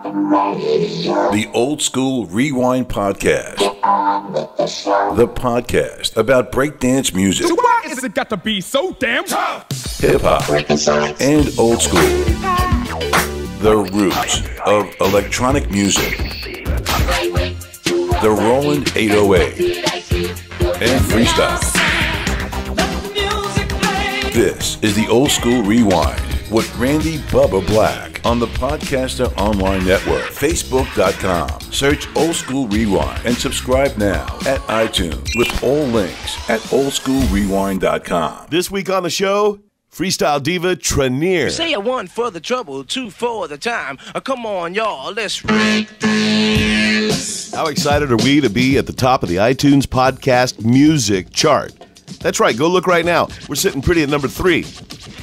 The Old School Rewind Podcast. The podcast about breakdance music. So why is it got to be so damn tough? Hip-hop and old school. The roots of electronic music. The Roland 808 and Freestyle. This is the Old School Rewind with Randy Bubba Black on the Podcaster Online Network, Facebook.com. Search Old School Rewind and subscribe now at iTunes with all links at oldschoolrewind.com. This week on the show, Freestyle diva Trinere. You say a one for the trouble, two for the time. Come on, y'all, let's break this. How excited are we to be at the top of the iTunes podcast music chart? That's right, go look right now. We're sitting pretty at number 3.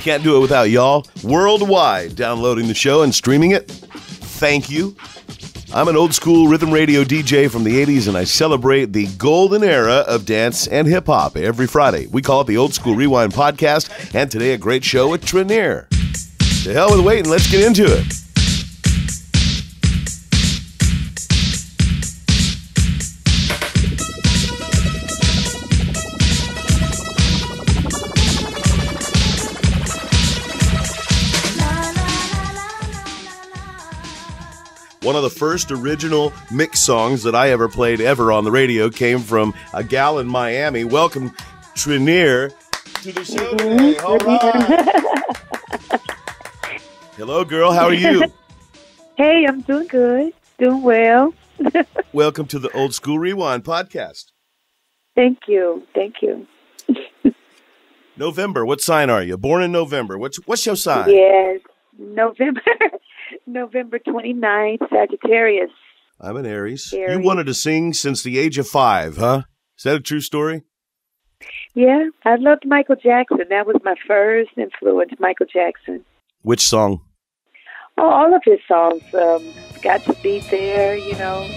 Can't do it without y'all worldwide downloading the show and streaming it. Thank you. I'm an old school rhythm radio DJ from the 80s, and I celebrate the golden era of dance and hip-hop every Friday. We call it the Old School Rewind Podcast, and today a great show with Trinere. To hell with the waiting, let's get into it. One of the first original mix songs that I ever played ever on the radio came from a gal in Miami. Welcome, Trinere, to the show today. All right. Hello, girl. How are you? Hey, I'm doing good. Doing well. Welcome to the Old School Rewind Podcast. Thank you. Thank you. November. What sign are you? Born in November. What's your sign? Yes, November. November 29th, Sagittarius. I'm an Aries. You wanted to sing since the age of 5, huh? Is that a true story? Yeah, I loved Michael Jackson. That was my first influence, Michael Jackson. Which song? Oh, all of his songs. Got to Be There, you know.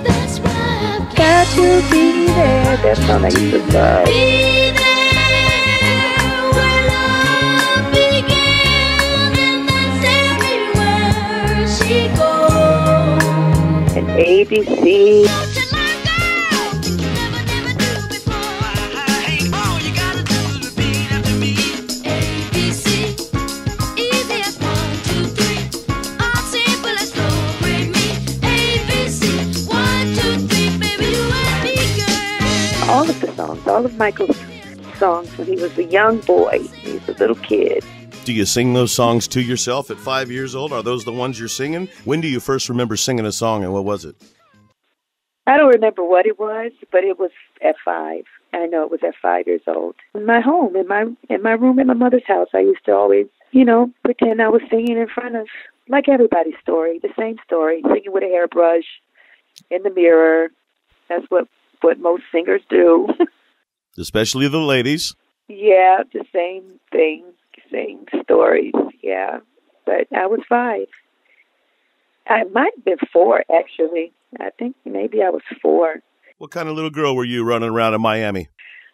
That's why I've Got to Be There. That song I used to love. be there where love began, and that's everywhere she goes. And ABC. Don't you like girl? Never do before. All you gotta do to be after me. ABC, easy as 1, 2, 3. All simple as slow, break me. ABC, 1, 2, 3, baby, you and me, girl. All of the songs, all of Michael's songs when he was a young boy. He was a little kid. Do you sing those songs to yourself at 5 years old? Are those the ones you're singing? When do you first remember singing a song, and what was it? I don't remember what it was, but it was at 5. I know it was at 5 years old. In my home, in my room in my mother's house, I used to always, pretend I was singing in front of, like everybody's story, the same story, singing with a hairbrush in the mirror. That's what most singers do. Especially the ladies. Yeah, the same thing, same stories, yeah. But I was 5. I might have been 4, actually. I think maybe I was 4. What kind of little girl were you running around in Miami?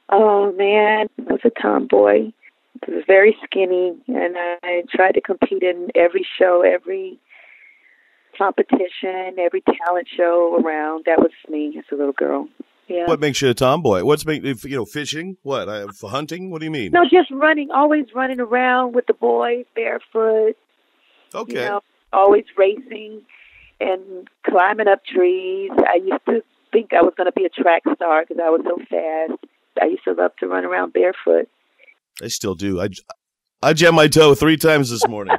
Oh, man, I was a tomboy. I was very skinny, and I tried to compete in every show, every competition, every talent show around. That was me as a little girl. Yeah. What makes you a tomboy? What's fishing? What? For hunting? What do you mean? No, just running, always running around with the boys, barefoot. Okay. Always racing and climbing up trees. I used to think I was going to be a track star because I was so fast. I used to love to run around barefoot. I still do. I jammed my toe 3 times this morning.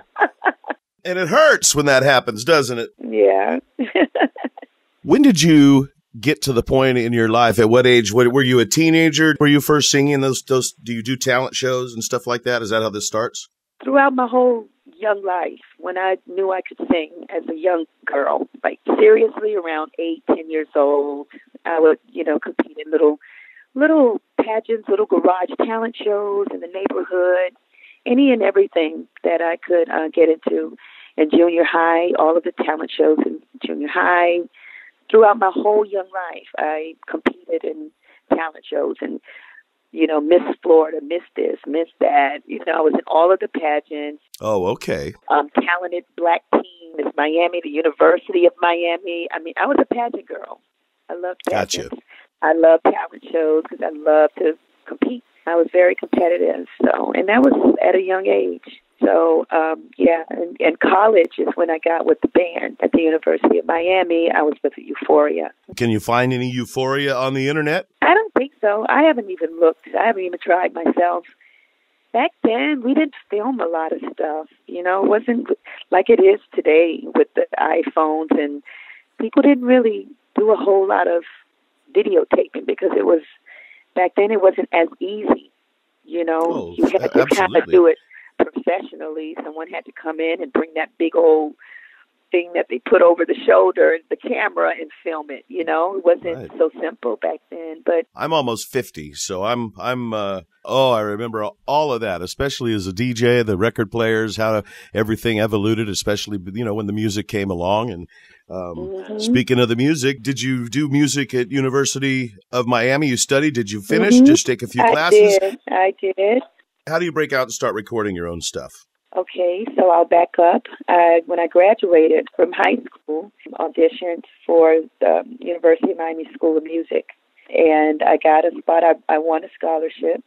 And it hurts when that happens, doesn't it? Yeah. When did you get to the point in your life? At what age? Were you a teenager? Were you first singing those? Do you do talent shows and stuff like that? Is that how this starts? Throughout my whole young life, when I knew I could sing as a young girl, like seriously around 8, 10 years old, I would, compete in little pageants, little garage talent shows in the neighborhood, any and everything that I could get into. In junior high, all of the talent shows in junior high. Throughout my whole young life, I competed in talent shows and, Miss Florida, Miss this, Miss that. I was in all of the pageants. Oh, okay. Talented Black Teen Miss Miami, the University of Miami. I mean, I was a pageant girl. I loved Gotcha. pageants. I loved talent shows because I loved to compete. I was very competitive. So, and that was at a young age. So, and college is when I got with the band at the University of Miami. I was with Euphoria. Can you find any Euphoria on the internet? I don't think so. I haven't even looked. I haven't even tried myself. Back then, we didn't film a lot of stuff. You know, it wasn't like it is today with the iPhones, and people didn't really do a whole lot of videotaping because it was, back then it wasn't as easy. You know, Oh, you had to kind of absolutely. do it professionally. Someone had to come in and bring that big old thing that they put over the shoulder, the camera, and film it. You know, it wasn't Right. so simple back then. But I'm almost 50, so I remember all of that, especially as a DJ, the record players, how everything evoluted, especially, you know, when the music came along. And speaking of the music, did you do music at University of Miami? You studied? Did you finish? Just take a few classes? I did. How do you break out and start recording your own stuff? Okay, so I'll back up. When I graduated from high school, auditioned for the University of Miami School of Music, and I got a spot. I won a scholarship,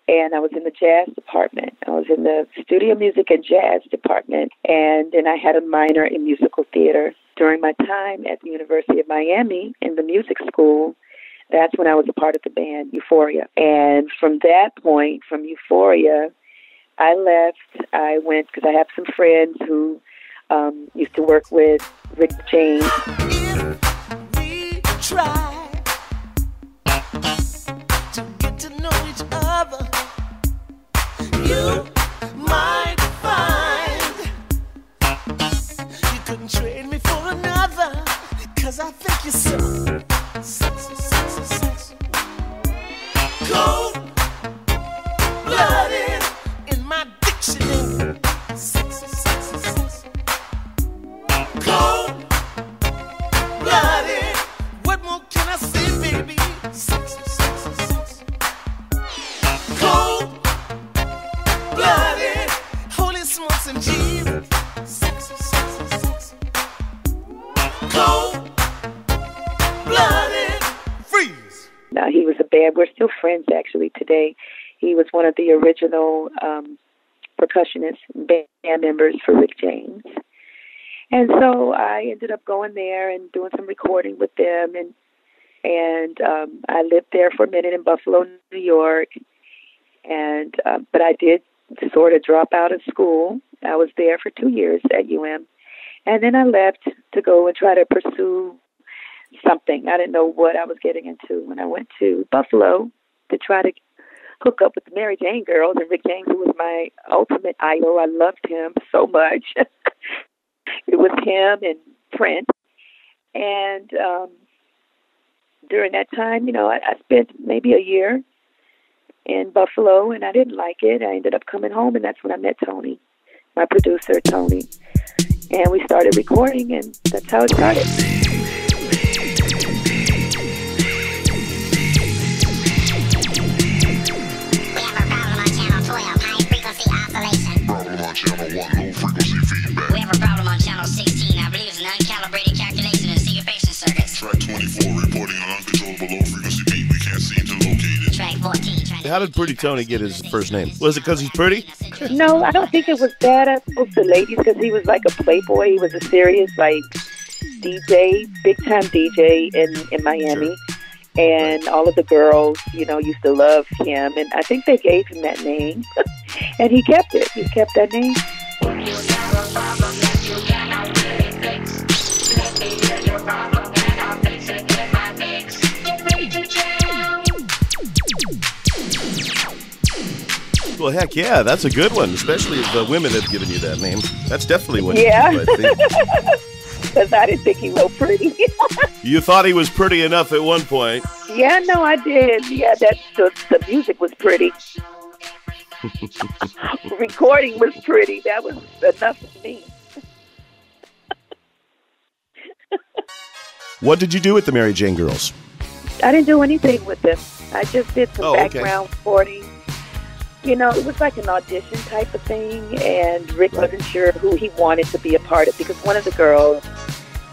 and I was in the jazz department. I was in the studio music and jazz department, and then I had a minor in musical theater. During my time at the University of Miami in the music school, that's when I was a part of the band Euphoria. And from that point, from Euphoria, I left. I went because I have some friends who used to work with Rick James. If we try to get to know each other, you might find you couldn't trade me for another, 'cause I think you're so sexy, sexy, sexy. Cold-blooded in my dictionary. Sexy, sexy, sexy. Cold-blooded. What more can I say, baby? Sexy, sexy, sexy. Cold-blooded. Holy smokes and Jesus. Sexy, sexy, sexy. Cold-blooded. Freeze. Now, he was a band. We're still friends, actually, today. He was one of the original percussionists, band members for Rick James. And so I ended up going there and doing some recording with them. And I lived there for a minute in Buffalo, New York. And but I did sort of drop out of school. I was there for 2 years at UM. And then I left to go and try to pursue something. I didn't know what I was getting into when I went to Buffalo to try to hook up with the Mary Jane girls, and Rick James, who was my ultimate idol. I loved him so much. It was him and Prince. And during that time, you know, I spent maybe a year in Buffalo, and I didn't like it. I ended up coming home, and that's when I met Tony, my producer, Tony. And we started recording, and that's how it started. Channel 1, low frequency feedback. We have a problem on channel 16. I believe it's an uncalibrated calculation in syncopation circuits. Track 24, reporting an uncontrollable low frequency beat. We can't seem to locate it. Track 14. Trying to How did Pretty Tony get his first name? Was it because he's pretty? No, I don't think it was that. I spoke to ladies because he was like a playboy. He was a serious, like, DJ, big-time DJ in Miami. Sure. And all of the girls, you know, used to love him. And I think they gave him that name. And he kept it. He kept that name. Well, heck yeah, that's a good one, especially if the women have given you that name. That's definitely what Yeah. you do, I think. Because I didn't think he looked pretty. You thought he was pretty enough at one point. Yeah, no, I did. Yeah, the music was pretty. Recording was pretty. That was enough for me. What did you do with the Mary Jane Girls? I didn't do anything with them. I just did some Oh, okay. background recording, It was like an audition type of thing, and Rick wasn't sure who he wanted to be a part of because one of the girls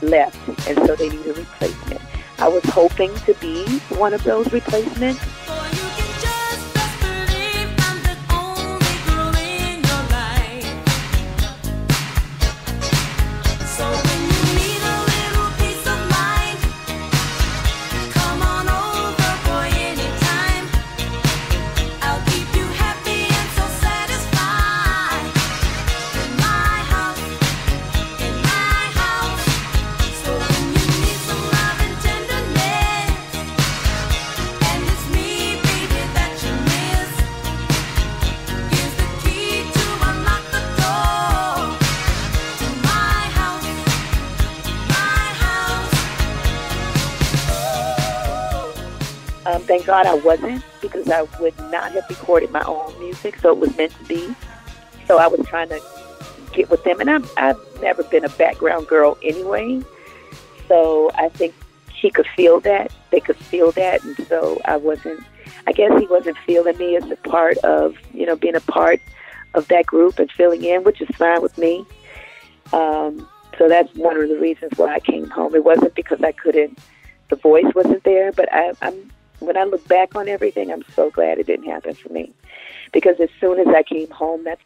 left, and so they needed a replacement. I was hoping to be one of those replacements. Thank God I wasn't, because I would not have recorded my own music, so it was meant to be. So I was trying to get with them, and I've never been a background girl anyway, so I think he could feel that, they could feel that, and so I guess he wasn't feeling me as a part of, being a part of that group and filling in, which is fine with me. So that's one of the reasons why I came home. It wasn't because the voice wasn't there, but when I look back on everything, I'm so glad it didn't happen for me. Because as soon as I came home, that's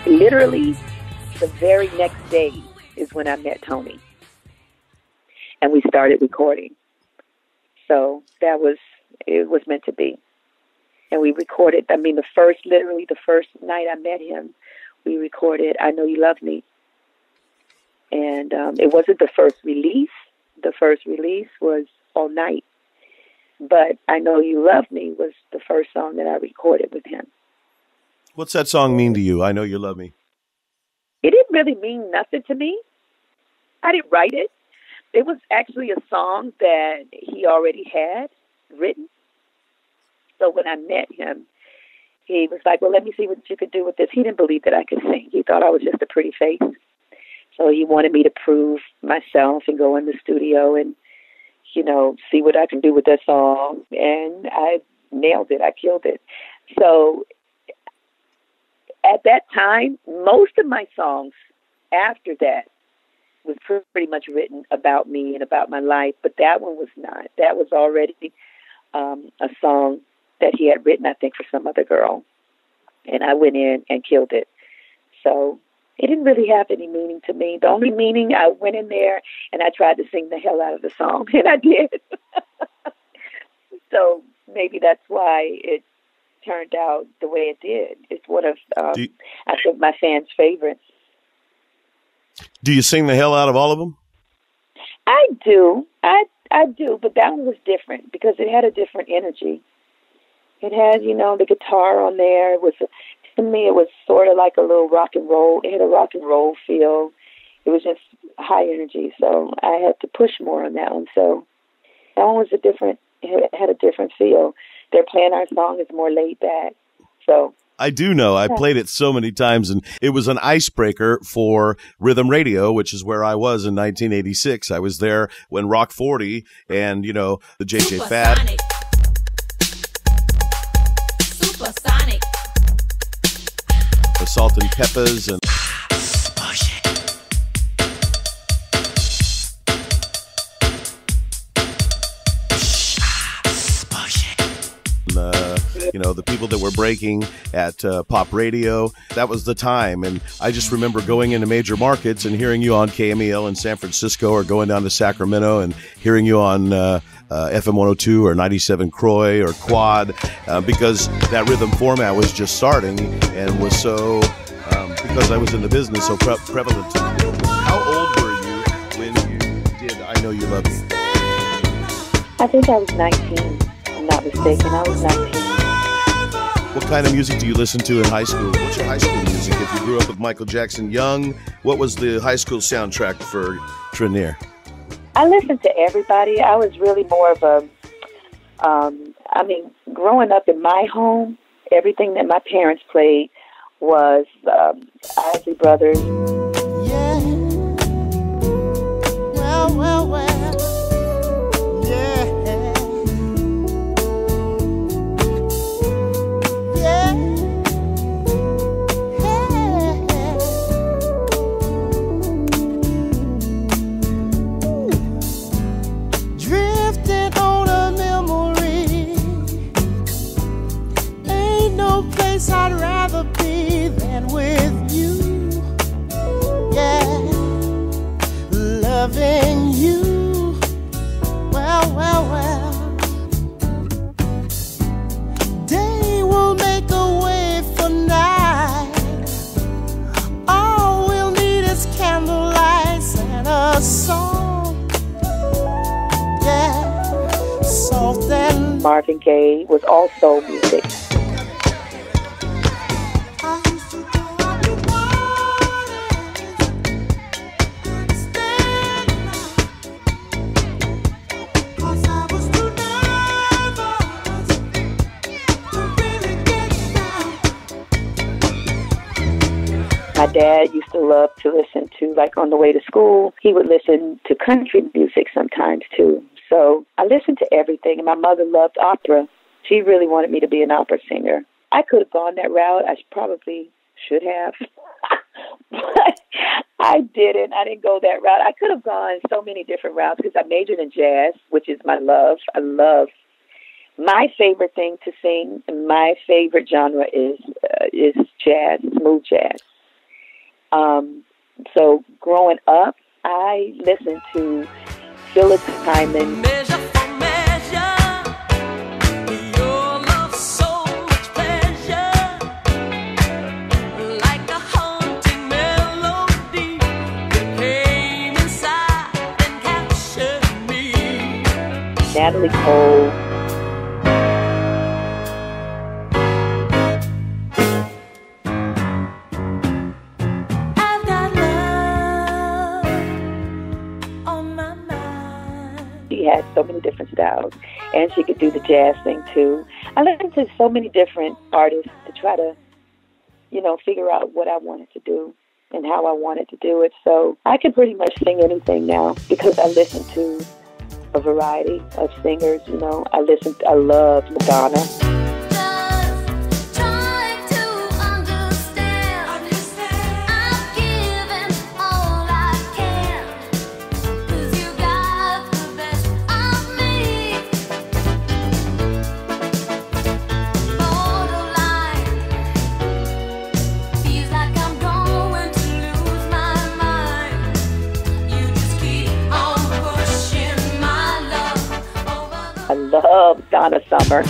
literally the very next day is when I met Tony. And we started recording. So it was meant to be. And we recorded, the first night I met him, we recorded I Know You Love Me. And it wasn't the first release. The first release was All Night. But I Know You Love Me was the first song that I recorded with him. What's that song mean to you? I Know You Love Me. It didn't really mean nothing to me. I didn't write it. It was actually a song that he already had written. So when I met him, he was like, well, let me see what you could do with this. He didn't believe that I could sing. He thought I was just a pretty face. So he wanted me to prove myself and go in the studio and, see what I can do with that song. And I nailed it. I killed it. So at that time, most of my songs after that was pretty much written about me and about my life, but that one was not. That was already a song that he had written, I think, for some other girl. And I went in and killed it. So it didn't really have any meaning to me. The only meaning, I went in there and I tried to sing the hell out of the song, and I did. So maybe that's why it turned out the way it did. It's one of, I think, my fans' favorites. Do you sing the hell out of all of them? I do. I do, but that one was different because it had a different energy. It had, the guitar on there. To me, it was sort of like a little rock and roll. It had a rock and roll feel. It was just high energy, so I had to push more on that one. So that one was it had a different feel. They're playing our song is more laid back. So I do know. I played it so many times, and it was an icebreaker for rhythm radio, which is where I was in 1986. I was there when Rock 40 and, the JJ Fad. Supersonic. The Salt and Peppers and the people that were breaking at pop radio. That was the time. And I just remember going into major markets and hearing you on KMEL in San Francisco, or going down to Sacramento and hearing you on FM 102 or 97 Croy or Quad, because that rhythm format was just starting and was so, because I was in the business, so prevalent to me. How old were you when you did I Know You Love Me? I think I was 19, if I'm not mistaken. I was 19. What kind of music do you listen to in high school? What's your high school music? If you grew up with Michael Jackson Young, what was the high school soundtrack for Trinere? I listened to everybody. I was really more of a, growing up in my home, everything that my parents played was Isley Brothers. Yeah. Well. Yeah. Drifting on a memory. Ain't no place I'd rather be than with you. Yeah, loving you. Well. Day will make a way for night. All we'll need is candlelight and a song. Yeah, soft and Marvin Gaye was all soul music. My dad used to love to listen to, like on the way to school, he would listen to country music sometimes too. So I listened to everything, and my mother loved opera. She really wanted me to be an opera singer. I could have gone that route. I probably should have. But I didn't. I didn't go that route. I could have gone so many different routes because I majored in jazz, which is my love. I love. My favorite thing to sing, my favorite genre is jazz, smooth jazz. So growing up, I listened to Phyllis Hyman. Measure for measure, your love so much pleasure, like a haunting melody, you came inside and captured me. Natalie Cole. I've got love on my mind. She had so many different styles, and she could do the jazz thing too. I listened to so many different artists to try to, figure out what I wanted to do and how I wanted to do it. So I can pretty much sing anything now because I listen to a variety of singers. I love Madonna. Just trying to understand. I've given all I can, 'cause you got the best of me. Borderline, feels like I'm going to lose my mind. You just keep on pushing my love over the I love Donna Summer.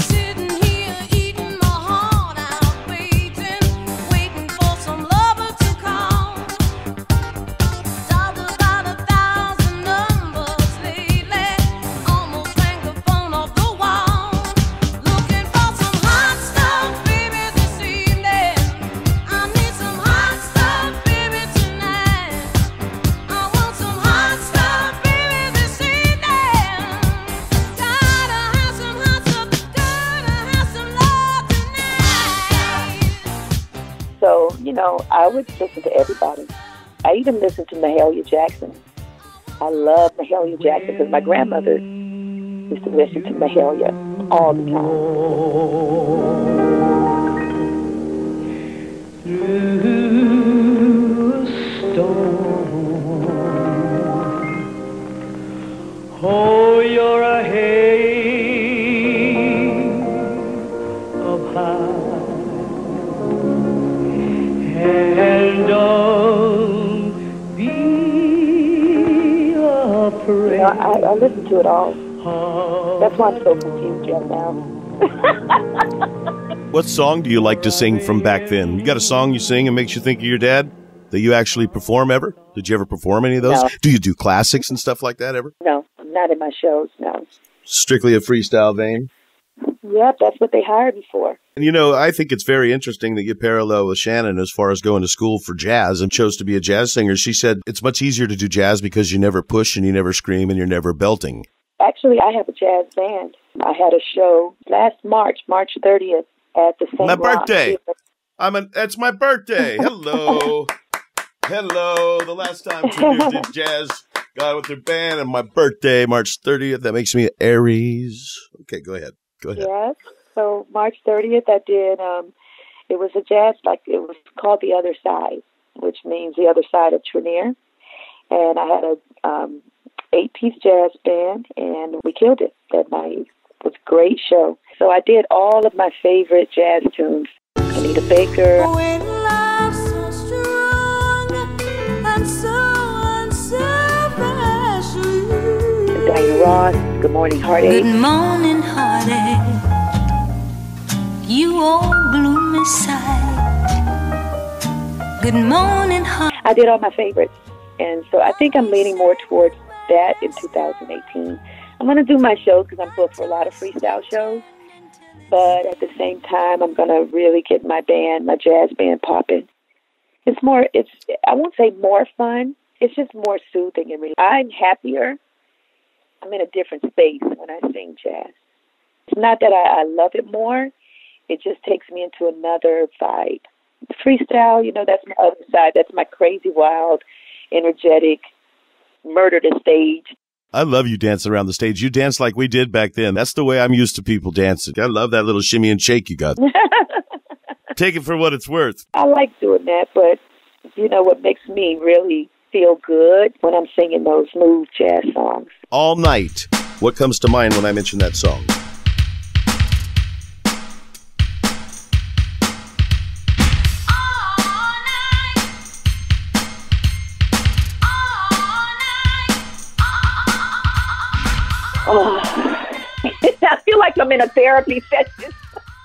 See I would listen to everybody. I even listened to Mahalia Jackson. I love Mahalia Jackson because my grandmother used to listen to Mahalia all the time. Oh, you're a haze of high, and don't be afraid. I listen to it all. That's why I'm so confused right now. What song do you like to sing from back then? You got a song you sing and makes you think of your dad that you actually perform ever? Did you ever perform any of those? No. Do you do classics and stuff like that ever? No, not in my shows, no. Strictly a freestyle vein? Yep, that's what they hired me for. And I think it's very interesting that you parallel with Shannon as far as going to school for jazz and chose to be a jazz singer. She said it's much easier to do jazz because you never push and you never scream and you're never belting. Actually, I have a jazz band. I had a show last March 30th at the St. My Ron birthday. Theater. It's my birthday. Hello. Hello. The last time Trinere did jazz guy with their band and my birthday, March 30th. That makes me Aries. Okay, go ahead. Yes. So March 30th, I did, it was a jazz, it was called The Other Side, which means the other side of Trinere. And I had a 8-piece jazz band, and we killed it that night. It was a great show. So I did all of my favorite jazz tunes. Anita Baker. When love's so strong and so unselfishly. Diana Ross, Good Morning Heartache. Good morning, heartache. You old gloomy sight. Good morning, heartache. I did all my favorites. And so I think I'm leaning more towards that in 2018. I'm going to do my shows because I'm booked for a lot of freestyle shows. But at the same time, I'm going to really get my jazz band popping. I won't say more fun. It's just more soothing and I'm happier. I'm in a different space when I sing jazz. It's not that I love it more. It just takes me into another vibe. Freestyle, that's my other side. That's my crazy, wild, energetic, murder the stage. I love you dancing around the stage. You dance like we did back then. That's the way I'm used to people dancing. I love that little shimmy and shake you got. Take it for what it's worth. I like doing that, but what makes me really feel good when I'm singing those smooth jazz songs. All Night. What comes to mind when I mention that song? Oh, I feel like I'm in a therapy session.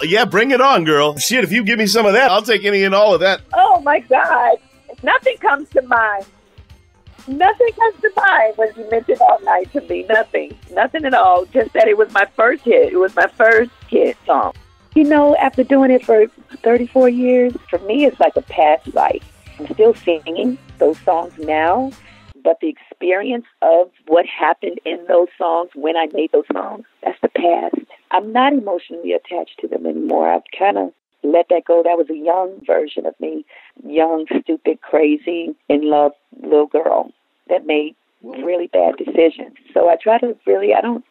Yeah, bring it on, girl. Shit, if you give me some of that, I'll take any and all of that. Oh, my God. Nothing comes to mind. Nothing comes to mind when you mention All Night to me. Nothing. Nothing at all. Just that it was my first hit. It was my first hit song. After doing it for 34 years, for me, it's like a past life. I'm still singing those songs now. But the experience of what happened in those songs when I made those songs, that's the past. I'm not emotionally attached to them anymore. I've kind of let that go. That was a young version of me, young, stupid, crazy, in love little girl that made really bad decisions. So I try to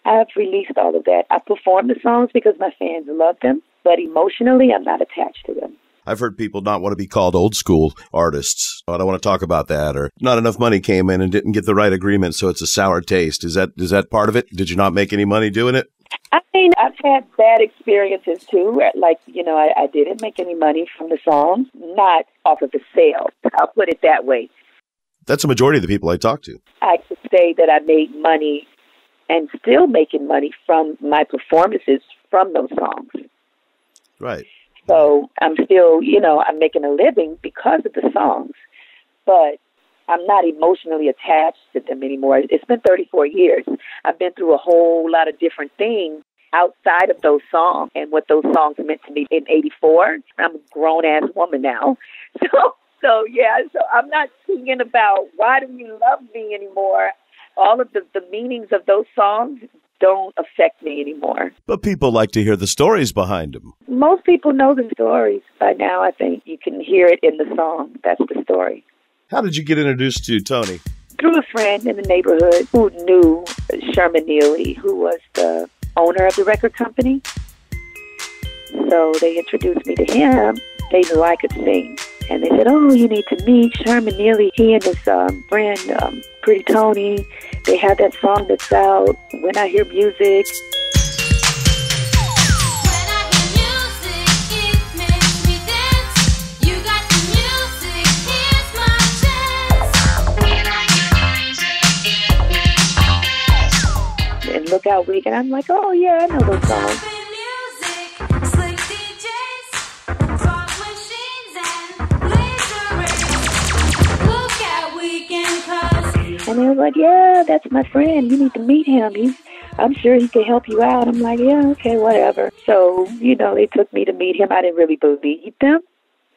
I've released all of that. I perform the songs because my fans love them, but emotionally, I'm not attached to them. I've heard people not want to be called old school artists. I don't want to talk about that. Or not enough money came in and didn't get the right agreement, so it's a sour taste. Is that part of it? Did you not make any money doing it? I mean, I've had bad experiences too. I didn't make any money from the songs, not off of the sale. I'll put it that way. That's a majority of the people I talk to. I could say that I made money and still making money from my performances from those songs. Right. So I'm still, I'm making a living because of the songs, but I'm not emotionally attached to them anymore. It's been 34 years. I've been through a whole lot of different things outside of those songs and what those songs meant to me in 84. I'm a grown-ass woman now. So I'm not thinking about why do you love me anymore. All of the meanings of those songs don't affect me anymore. But people like to hear the stories behind them. Most people know the stories by now. I think you can hear it in the song. That's the story. How did you get introduced to Tony? Through a friend in the neighborhood who knew Sherman Neely, who was the owner of the record company. So they introduced me to him. They knew I could sing. And they said, oh, you need to meet Sherman Neely. He and his friend, Pretty Tony, they have that song that's out, When I Hear Music. And Look Out Week. And I'm like, oh, yeah, I know those songs. And they were like, yeah, that's my friend. You need to meet him. I'm sure he can help you out. I'm like, yeah, okay, whatever. So, they took me to meet him. I didn't really believe them.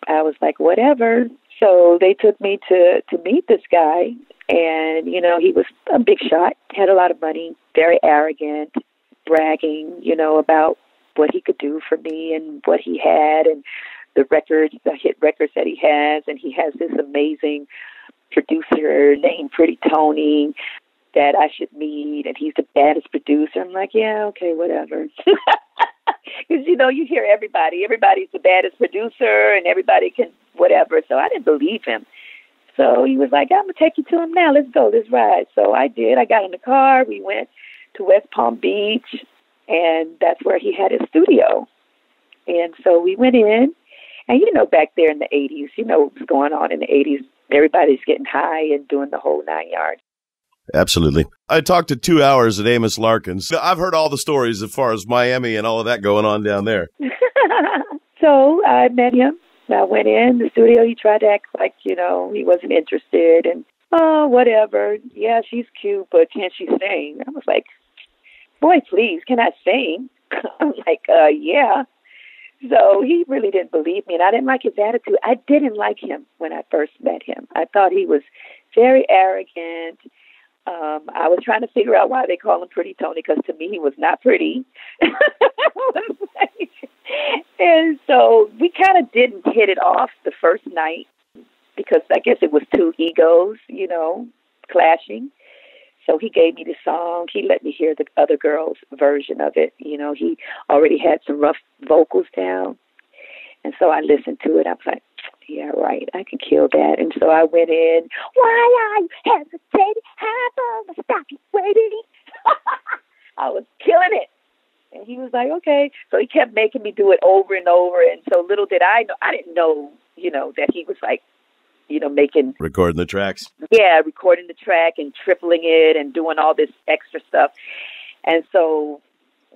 I was like, whatever. So they took me to meet this guy. And, he was a big shot, had a lot of money, very arrogant, bragging, about what he could do for me and what he had and the hit records that he has. And he has this amazing producer named Pretty Tony that I should meet, and he's the baddest producer. I'm like, yeah, okay, whatever. Because, you hear everybody's the baddest producer, and everybody can whatever. So I didn't believe him. So he was like, I'm going to take you to him now. Let's go. Let's ride. So I did. I got in the car. We went to West Palm Beach, and that's where he had his studio. And so we went in, and, back there in the 80s, what was going on in the 80s. Everybody's getting high and doing the whole 9 yards. Absolutely. I talked to 2 hours at Amos Larkin's. I've heard all the stories as far as Miami and all of that going on down there. So I met him. I went in the studio. He tried to act like, he wasn't interested. And, oh, whatever. Yeah, she's cute, but can she sing? I was like, boy, please, can I sing? I'm like, yeah. So he really didn't believe me, and I didn't like his attitude. I didn't like him when I first met him. I thought he was very arrogant. I was trying to figure out why they call him Pretty Tony, because to me he was not pretty. And so we kind of didn't hit it off the first night because I guess it was two egos, clashing. So he gave me the song. He let me hear the other girl's version of it. He already had some rough vocals down. And so I listened to it. I was like, yeah, right, I can kill that. And so I went in. Why are you hesitating? How long to stop you waiting? I was killing it. And he was like, okay. So he kept making me do it over and over. And so little did I know, I didn't know, that he was like, recording the tracks. Yeah, recording the track and tripling it and doing all this extra stuff. And so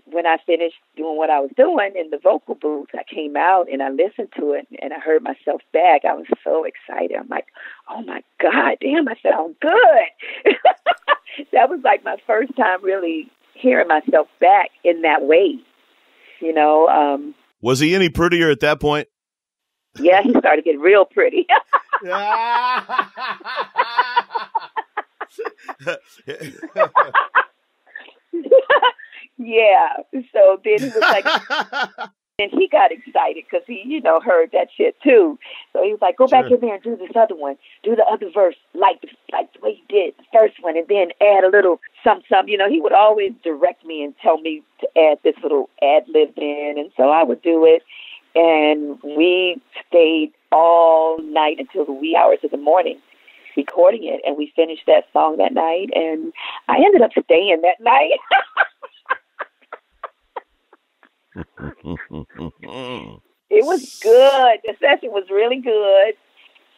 when I finished doing what I was doing in the vocal booth, I came out and I listened to it and I heard myself back. I was so excited. I'm like, oh my God, damn, I sound good. That was like my first time really hearing myself back in that way, Was he any prettier at that point? Yeah, he started getting real pretty. Yeah. So then he was like, and he got excited because he, heard that shit too. So he was like, go back in there and do this other one. Do the other verse like the way you did the first one, and then add a little some. He would always direct me and tell me to add this little ad lib in, and so I would do it. And we stayed all night until the wee hours of the morning recording it, and we finished that song that night, and I ended up staying that night. It was good. The session was really good,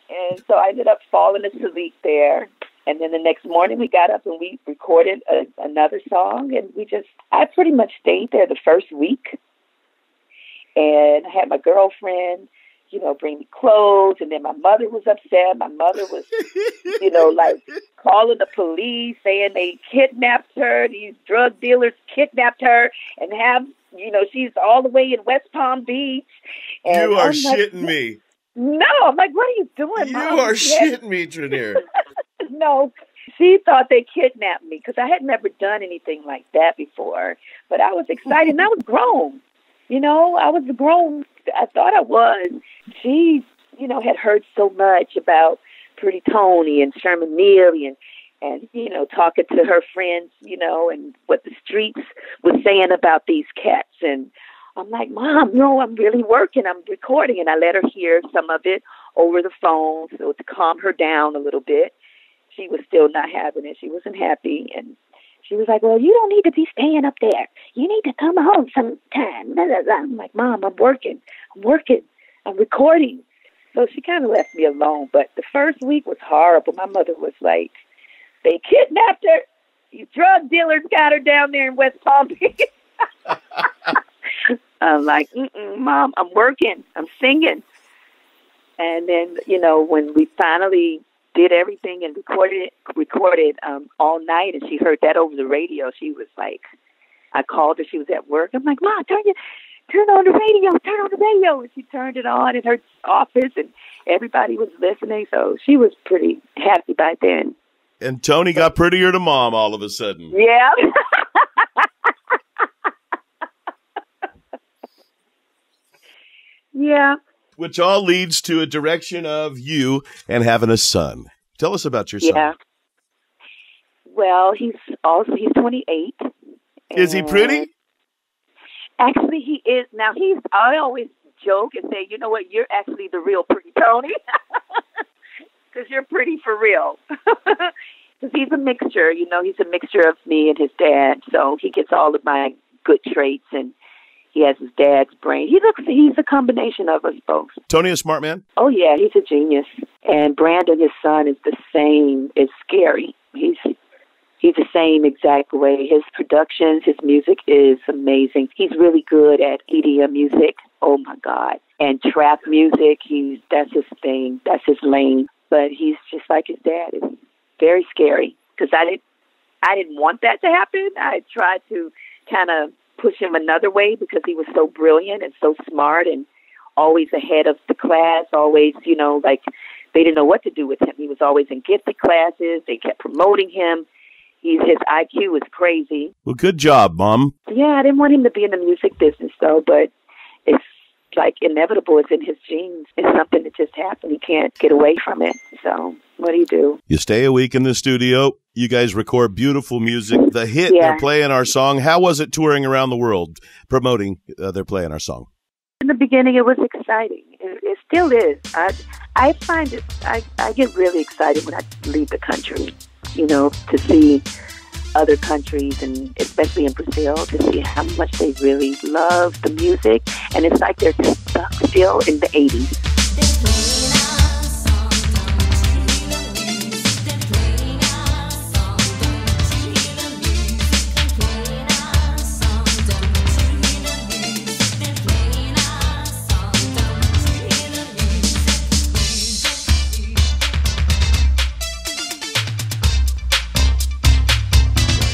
and so I ended up falling asleep there. And then the next morning we got up and we recorded another song, and I pretty much stayed there the first week. And I had my girlfriend, bring me clothes. And then my mother was upset. My mother was, calling the police, saying they kidnapped her. These drug dealers kidnapped her and she's all the way in West Palm Beach. And you are shitting me. No, I'm like, what are you doing, Mom? You are shitting me, Trinere. No. she thought they kidnapped me because I had never done anything like that before. But I was excited, and I was grown. I was grown. I thought I was. She, had heard so much about Pretty Tony and Sherman Neely and talking to her friends, and what the streets was saying about these cats. And I'm like, Mom, no, I'm really working. I'm recording. And I let her hear some of it over the phone so to calm her down a little bit. She was still not having it. She wasn't happy. And she was like, well, you don't need to be staying up there. You need to come home sometime. I'm like, Mom, I'm working. I'm recording. So she kind of left me alone. But the first week was horrible. My mother was like, they kidnapped her. You drug dealers got her down there in West Palm Beach. I'm like, Mom, I'm working. I'm singing. And then, when we finally did everything and recorded all night, and she heard that over the radio, she was like, I called her. She was at work. I'm like, Mom, turn on the radio. And she turned it on in her office, and everybody was listening. So she was pretty happy by then. And Tony got prettier to Mom all of a sudden. Yeah. Yeah. Which all leads to a direction of you and having a son. Tell us about your son. Yeah. Well, he's 28. Is he pretty? Actually, he is. Now, I always joke and say, you know what, you're actually the real Pretty Tony. Because you're pretty for real. Because he's a mixture, he's a mixture of me and his dad. So he gets all of my good traits, and he has his dad's brain. He's a combination of us both. Tony, a smart man? Oh, yeah, he's a genius. And Brandon, his son, is the same. It's scary. He's the same exact way. His productions, his music is amazing. He's really good at EDM music. Oh, my God. And trap music, that's his thing. That's his lane. But he's just like his dad. It's very scary because I didn't want that to happen. I tried to kind of push him another way because he was so brilliant and so smart and always ahead of the class, always, like they didn't know what to do with him. He was always in gifted classes. They kept promoting him. His IQ is crazy. Well, good job, Mom. Yeah, I didn't want him to be in the music business, though, but it's like inevitable. It's in his genes. It's something that just happened. He can't get away from it. So what do you do? You stay a week in the studio. You guys record beautiful music. The hit, They're playing our song. How was it touring around the world, promoting They're Playing Our Song? In the beginning, it was exciting. It still is. I find it, I get really excited when I leave the country, to see other countries, and especially in Brazil, to see how much they really love the music. And it's like they're stuck still in the 80s.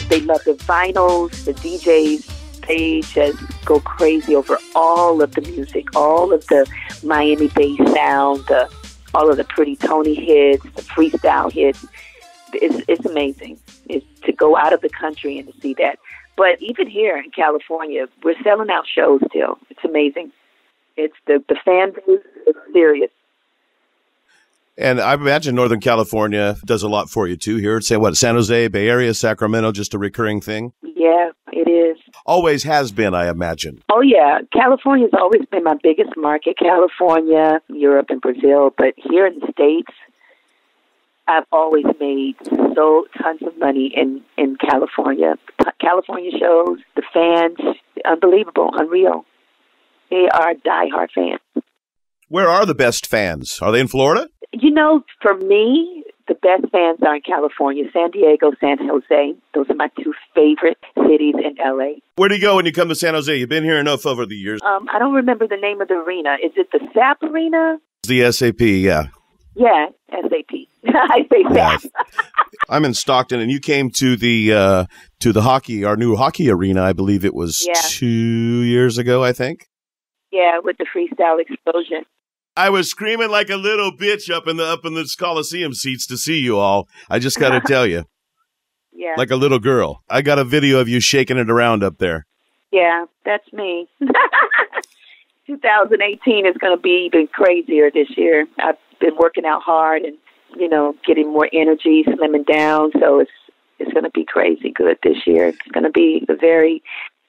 They love the vinyls, the DJs. They just go crazy over all of the music, all of the Miami bass sound, all of the Pretty Tony hits, the freestyle hits. It's amazing. It's to go out of the country and to see that. But even here in California, we're selling out shows still. It's amazing. It's the fan base is serious. And I imagine Northern California does a lot for you, too. Here at, San Jose, Bay Area, Sacramento, just a recurring thing? Yeah, it is. Always has been, I imagine. Oh, yeah. California's always been my biggest market. California, Europe, and Brazil. But here in the States, I've always made tons of money in California. California shows, the fans, unbelievable, unreal. They are diehard fans. Where are the best fans? Are they in Florida? For me, the best fans are in California, San Diego, San Jose. Those are my two favorite cities in L.A. Where do you go when you come to San Jose? You've been here enough over the years. I don't remember the name of the arena. Is it the SAP Arena? The SAP, yeah. Yeah, SAP. I say SAP. Yeah. I'm in Stockton, and you came to the hockey, our new hockey arena. I believe it was 2 years ago, I think. Yeah, with the Freestyle explosion. I was screaming like a little bitch up in the Coliseum seats to see you all. I just got to tell you. Yeah. Like a little girl. I got a video of you shaking it around up there. Yeah, that's me. 2018 is going to be even crazier this year. I've been working out hard and, getting more energy, slimming down. So it's going to be crazy good this year. It's going to be a very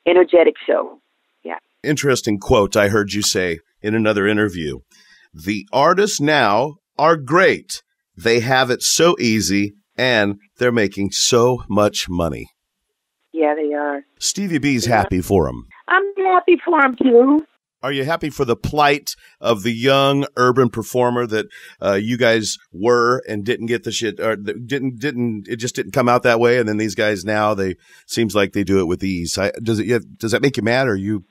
energetic show. Yeah. Interesting quote I heard you say in another interview. The artists now are great. They have it so easy and they're making so much money. Yeah, they are. Stevie B's happy for them. I'm happy for them, too. Are you happy for the plight of the young urban performer that you guys were and didn't get the shit, or it just didn't come out that way? And then these guys now, seems like they do it with ease. Does that make you mad? Or are you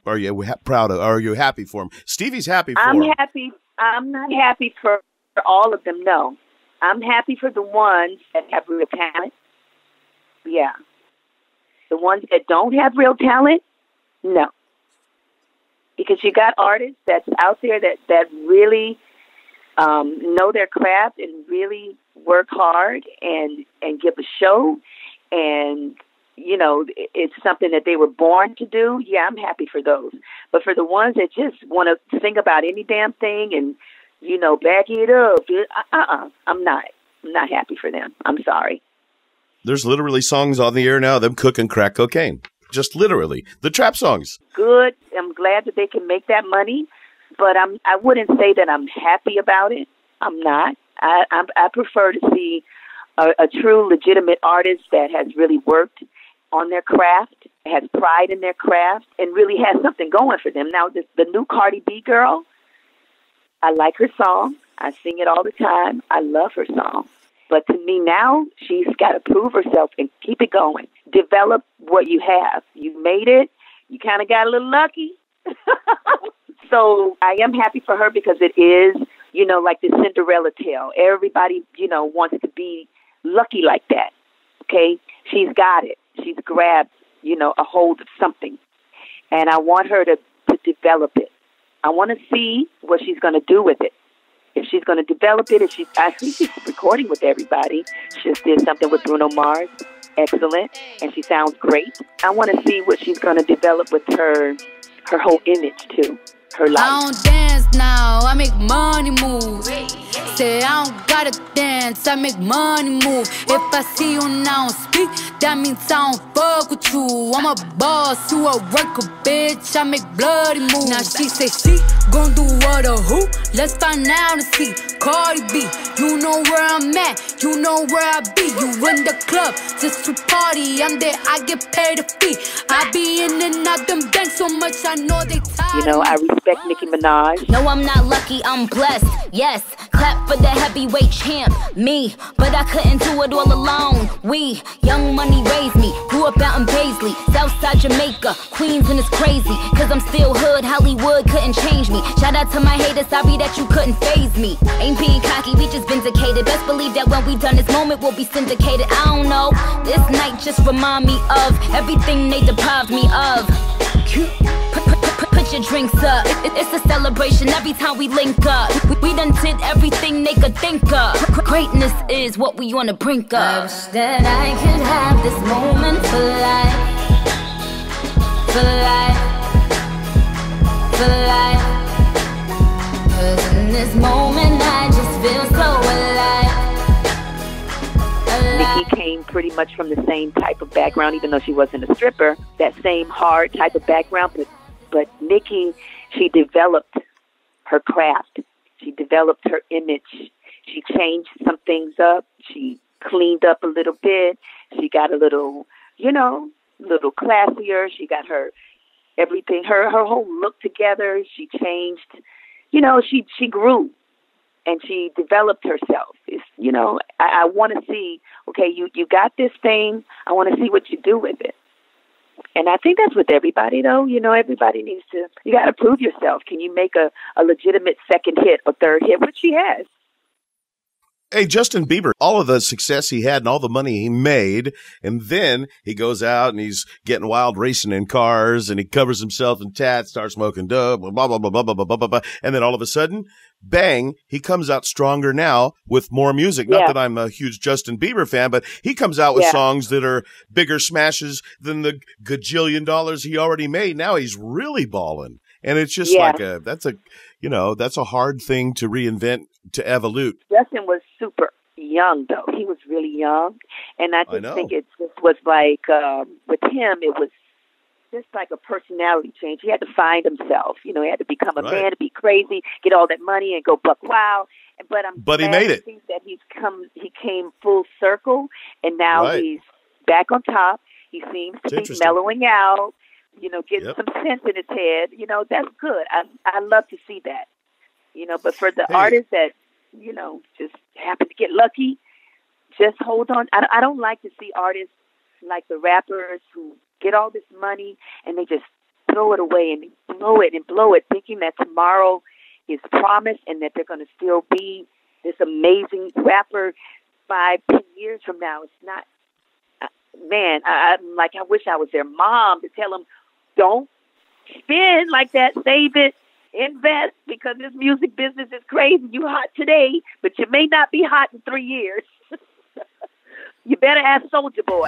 proud of? Are you happy for them? Stevie's happy for them. I'm happy. I'm not happy for all of them. No, I'm happy for the ones that have real talent. Yeah, the ones that don't have real talent, no. Because you got artists that's out there that really know their craft and really work hard and give a show. And, it's something that they were born to do. Yeah, I'm happy for those. But for the ones that just want to sing about any damn thing and, back it up, I'm not happy for them. I'm sorry. There's literally songs on the air now, them cooking crack cocaine. Just literally. The trap songs. Good. I'm glad that they can make that money, but I wouldn't say that I'm happy about it. I'm not. I prefer to see a true, legitimate artist that has really worked on their craft, has pride in their craft, and really has something going for them. Now, the new Cardi B girl, I like her song. I sing it all the time. I love her song. But to me now, she's got to prove herself and keep it going. Develop what you have. You made it. You kind of got a little lucky. So I am happy for her because it is, like the Cinderella tale. Everybody, wants to be lucky like that. Okay? She's got it. She's grabbed, a hold of something. And I want her to develop it. I want to see what she's going to do with it. If she's going to develop it, I think she's recording with everybody. She just did something with Bruno Mars. Excellent. And she sounds great. I want to see what she's going to develop with her whole image, too. Her life. I don't dance now, I make money move. Say I don't gotta dance, I make money move. If I see you now speak, that means I don't fuck with you. I'm a boss, you a worker, bitch, I make bloody moves. Now she say she gon' do what or who? Let's find out and see. Cardi B, you know where I'm at, you know where I be. You in the club, just to party, I'm there, I get paid a fee. I be in and out them banks so much, I know they tired. I respect Nicki Minaj. No, I'm not lucky, I'm blessed. Yes, clap for the heavyweight champ, me. But I couldn't do it all alone. We, young money raised me. Grew up out in Paisley, Southside Jamaica, Queens, and it's crazy. Cause I'm still hood, Hollywood couldn't change me. Shout out to my haters, sorry that you couldn't faze me. Ain't being cocky, we just vindicated. Best believe that when we done this moment, we'll be syndicated. I don't know, this night just remind me of everything they deprived me of. Put your drinks up. It's a celebration every time we link up. We done did everything they could think of. Greatness is what we on the brink of. I wish that I could have this moment for life. For life. For life. 'Cause in this moment I just feel so alive. Nicki came pretty much from the same type of background, even though she wasn't a stripper. That same hard type of background, but Nicki, she developed her craft. She developed her image. She changed some things up. She cleaned up a little bit. She got a little, little classier. She got her everything, her whole look together. She changed, she grew and she developed herself. It's, I want to see, okay, you got this thing. I want to see what you do with it. And I think that's with everybody, though. Everybody needs to, you got to prove yourself. Can you make a legitimate second hit or third hit, which she has? Hey, Justin Bieber, all of the success he had and all the money he made, and then he goes out and he's getting wild racing in cars and he covers himself in tats, starts smoking dope, blah, blah, blah, blah, blah, blah, blah, blah, blah. And then all of a sudden, bang, he comes out stronger now with more music. Not that I'm a huge Justin Bieber fan, but he comes out with songs that are bigger smashes than the gajillion dollars he already made. Now he's really balling. And it's just that's a hard thing to reinvent, to evolute. Justin was super young, though. He was really young. And I just think it just was like, with him, it was just like a personality change. He had to find himself. You know, he had to become a man, to be crazy, get all that money and go buck wild. But he made it. I think that he came full circle, and now he's back on top. He seems to be mellowing out, you know, getting some sense in his head. You know, that's good. I love to see that. You know, but for the artists that, you know, just happen to get lucky, just hold on. I don't like to see artists like the rappers who get all this money and they just throw it away and blow it, thinking that tomorrow is promised and that they're going to still be this amazing rapper 5-10 years from now. It's not. Man, I wish I was their mom to tell them, don't spend like that. Save it. Invest, because this music business is crazy. You hot today, but you may not be hot in 3 years. You better ask Soulja Boy.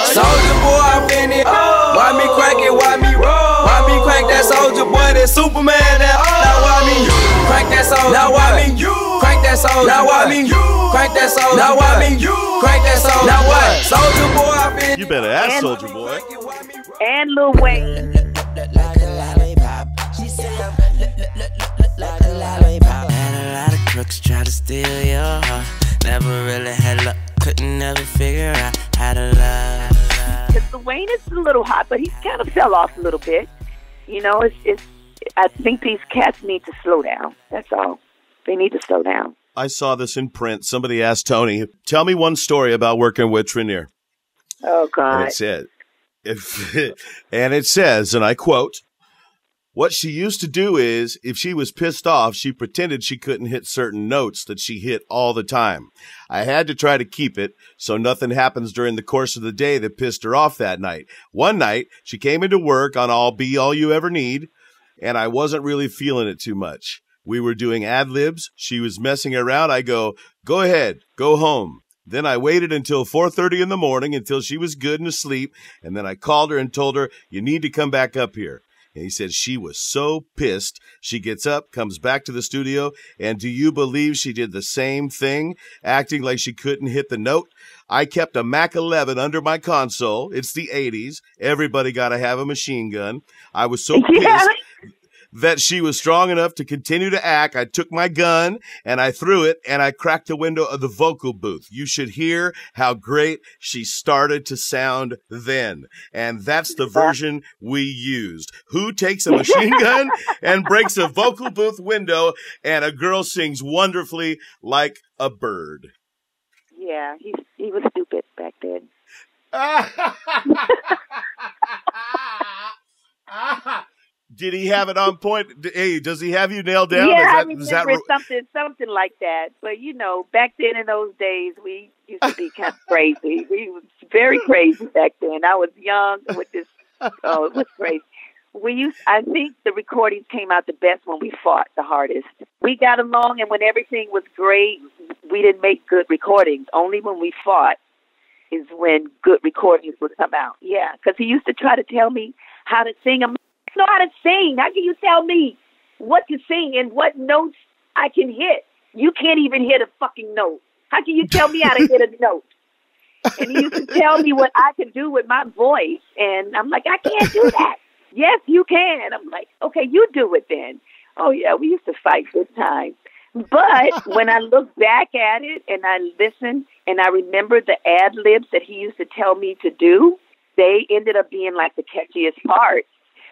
Soulja Boy, I finna. Why me crack it? Why me roll? Why me crack that Soulja Boy? That Superman? That now why me crack that Soulja? Now why me crack that Soulja? Now why me crack that Soulja? Now why me crack that Soulja? Now what? Soulja Boy, I finna. You better ask Soulja Boy. And Lil Wayne. Like a lollipop. She said I'm like a lollipop. Had a lot of crooks try to steal your heart. Never really had luck. Couldn't never figure out how to love. Because Lil Wayne is a little hot, but he kind of fell off a little bit. You know, I think these cats need to slow down. That's all. They need to slow down. I saw this in print. Somebody asked Tony, tell me one story about working with Trinere. Oh, God. And it says, and I quote, what she used to do is, if she was pissed off, she pretended she couldn't hit certain notes that she hit all the time. I had to try to keep it so nothing happens during the course of the day that pissed her off that night. One night, she came into work on I'll Be All You Ever Need, and I wasn't really feeling it too much. We were doing ad-libs. She was messing around. I go ahead, go home. Then I waited until 4:30 in the morning until she was good and asleep, and then I called her and told her, you need to come back up here. And he said she was so pissed. She gets up, comes back to the studio, and do you believe she did the same thing, acting like she couldn't hit the note? I kept a Mac 11 under my console. It's the 80s. Everybody got to have a machine gun. I was so pissed that she was strong enough to continue to act. I took my gun and I threw it and I cracked the window of the vocal booth. You should hear how great she started to sound then. And that's the version we used. Who takes a machine gun and breaks a vocal booth window and a girl sings wonderfully like a bird? Yeah, he was stupid back then. Did he have it on point? Hey, does he have you nailed down? Yeah, I remember something like that. But, you know, back then in those days, we used to be kind of crazy. We was very crazy back then. I was young with this. Oh, it was crazy. I think the recordings came out the best when we fought the hardest. We got along, and when everything was great, we didn't make good recordings. Only when we fought is when good recordings would come out. Yeah, because he used to try to tell me how to sing. I know how to sing. How can you tell me what to sing and what notes I can hit? You can't even hit a fucking note. How can you tell me how to hit a note? And he used to tell me what I could do with my voice, and I'm like, I can't do that. Yes, you can. I'm like, okay, you do it then. Oh, yeah, we used to fight this time. But when I look back at it and I listen and I remember the ad-libs that he used to tell me to do, they ended up being like the catchiest parts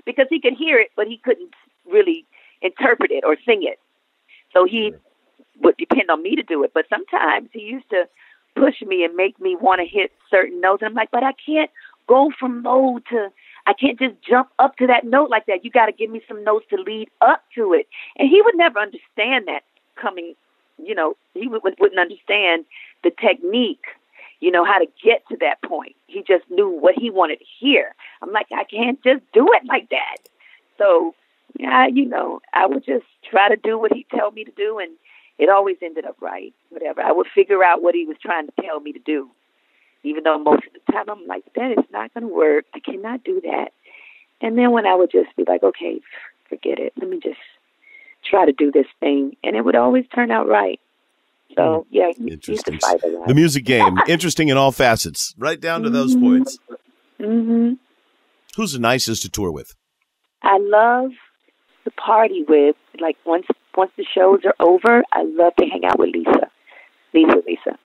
because he could hear it, but he couldn't really interpret it or sing it. So he would depend on me to do it. But sometimes he used to push me and make me want to hit certain notes. And I'm like, but I can't go from low to... I can't just jump up to that note like that. You got to give me some notes to lead up to it. And he would never understand that. coming, wouldn't understand the technique, how to get to that point. He just knew what he wanted to hear. I'm like, I can't just do it like that. So, I would just try to do what he tell me to do, and it always ended up right, whatever. I would figure out what he was trying to tell me to do, even though most of the time I'm like, that is not going to work. I cannot do that. And then when I would just be like, okay, forget it. Let me just try to do this thing. And it would always turn out right. So, yeah, you used to fight a lot. The music game, interesting in all facets, right down to those points. Mm-hmm. Who's the nicest to tour with? I love to party with, like, once the shows are over, I love to hang out with Lisa. Lisa.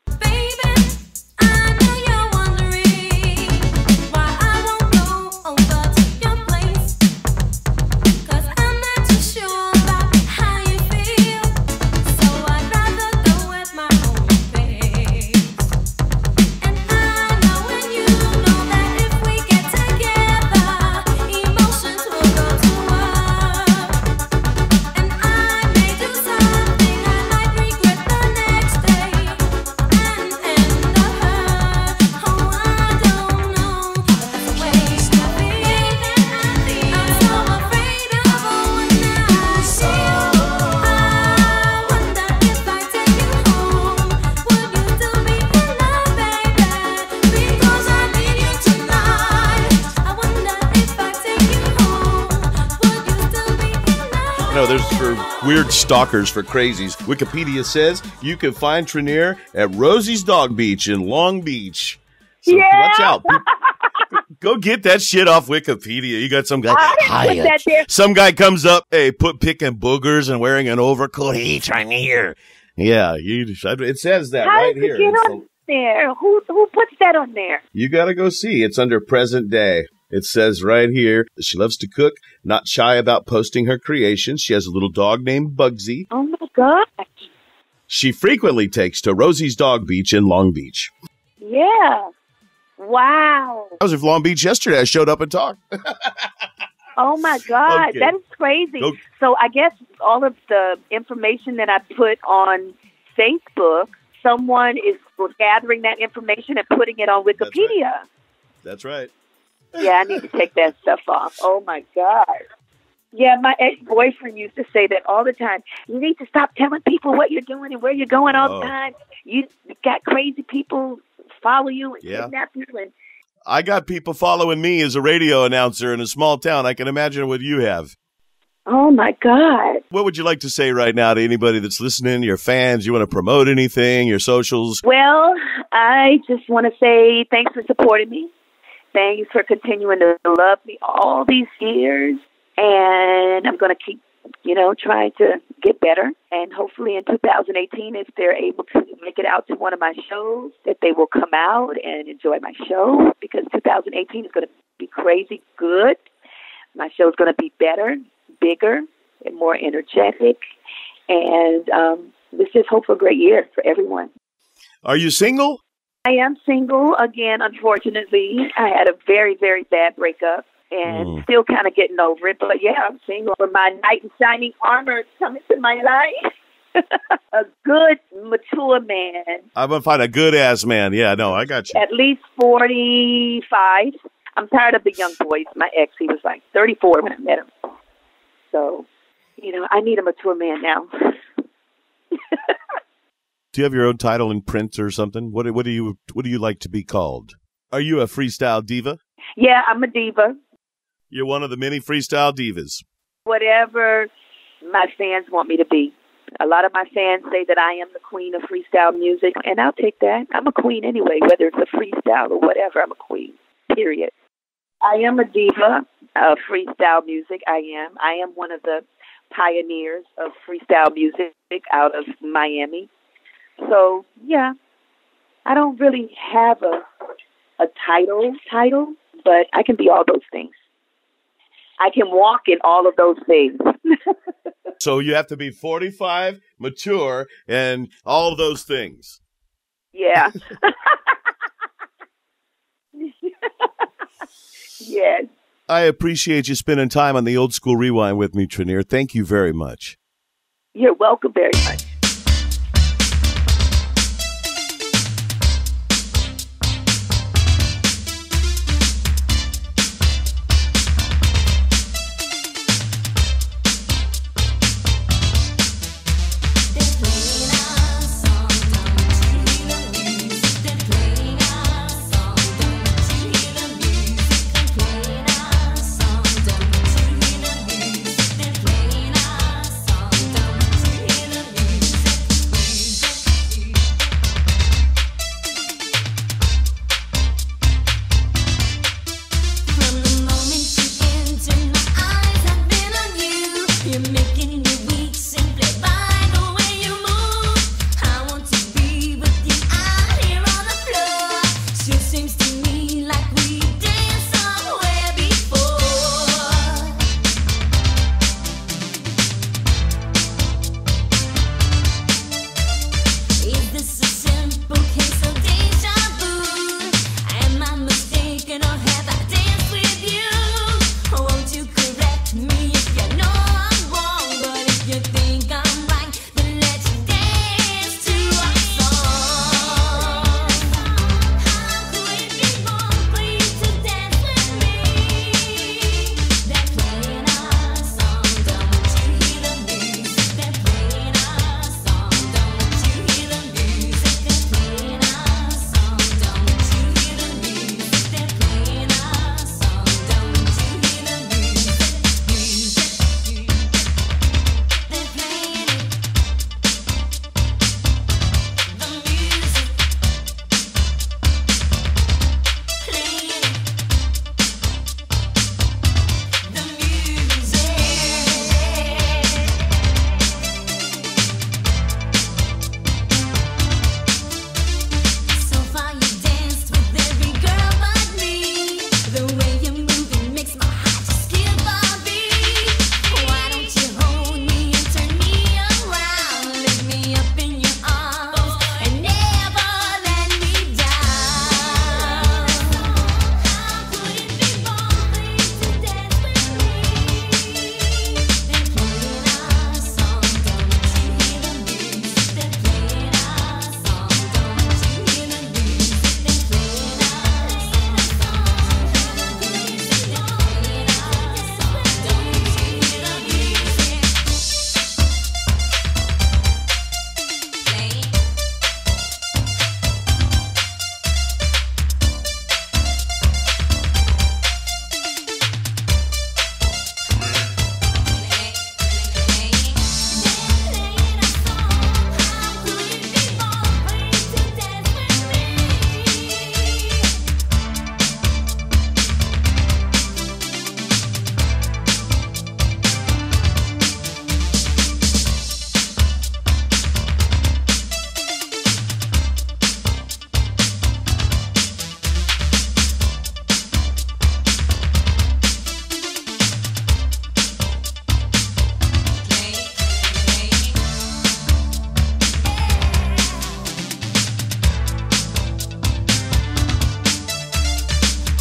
There's for weird stalkers, for crazies. Wikipedia says you can find Trinere at Rosie's Dog Beach in Long Beach. So watch out. Go get that shit off Wikipedia. You got some guy. Hi, some guy comes up, picking boogers and wearing an overcoat. Hey, Trinere. Yeah, it says that right here. How did it get on there? Who puts that on there? You got to go see. It's under present day. It says right here, she loves to cook, not shy about posting her creations. She has a little dog named Bugsy. Oh, my God. She frequently takes to Rosie's Dog Beach in Long Beach. Yeah. Wow. I was in Long Beach yesterday. I showed up and talked. Oh, my God. Okay. That is crazy. So I guess all of the information that I put on Facebook, someone is gathering that information and putting it on Wikipedia. That's right. Yeah, I need to take that stuff off. Oh, my God. Yeah, my ex-boyfriend used to say that all the time. You need to stop telling people what you're doing and where you're going all the time. You got crazy people follow you and kidnap you. And I got people following me as a radio announcer in a small town. I can imagine what you have. Oh, my God. What would you like to say right now to anybody that's listening, your fans? You want to promote anything, your socials? Well, I just want to say thanks for supporting me. Thanks for continuing to love me all these years. And I'm going to keep, trying to get better. And hopefully in 2018, if they're able to make it out to one of my shows, that they will come out and enjoy my show, because 2018 is going to be crazy good. My show is going to be better, bigger, and more energetic. And let's just hope for a great year for everyone. Are you single? I am single again, unfortunately. I had a very, very bad breakup and still kind of getting over it. But yeah, I'm single. For my knight in shining armor is coming to my life. A good, mature man. I'm going to find a good-ass man. Yeah, no, I got you. At least 45. I'm tired of the young boys. My ex, he was like 34 when I met him. So, I need a mature man now. Do you have your own title in print or something? What do you like to be called? Are you a freestyle diva? Yeah, I'm a diva. You're one of the many freestyle divas. Whatever my fans want me to be. A lot of my fans say that I am the queen of freestyle music, and I'll take that. I'm a queen anyway, whether it's a freestyle or whatever. I'm a queen, period. I am a diva of freestyle music. I am one of the pioneers of freestyle music out of Miami. So, yeah, I don't really have a title, but I can be all those things. I can walk in all of those things. So you have to be 45, mature, and all of those things. Yeah. Yes. I appreciate you spending time on the Old School Rewind with me, Trinere. Thank you very much. You're welcome very much. seems to me like we danced somewhere before. Is this a simple case of deja vu? Am I mistaken or have I danced with you? Won't you correct me if you know I'm wrong? But if you think I'm right, then let's dance to our song. How could it be wrong for you to dance with me? They're playing our song, don't you hear the music? They're playing our song, don't you hear the music? They're playing our song, don't you hear the music? They're playing our song, don't you hear the music? They're playing it. The music. Playing it. The music. So far you danced with every girl but me. The way you're moving makes my heart just skip a beat. Why don't you hold me and turn me around? Lift me up in your arms and never let me down. How could it be wrong for you to dance with me? They're playing our song, don't you hear the music? They're playing our song, don't you hear the music? They're playing our song, don't you hear the music? They're playing our song, don't you hear the music?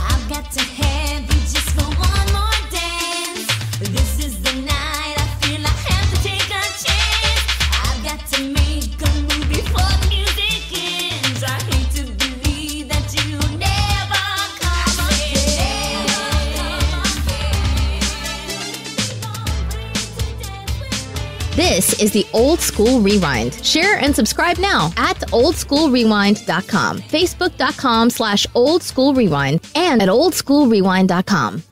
I've got to have you just for one more dance. This is the night I feel I have to take a chance. I've got to make a move before the music ends. I hate to believe that you'll never come again. This is the Old School Rewind. Share and subscribe now at oldschoolrewind.com, facebook.com/oldschoolrewind, and at oldschoolrewind.com.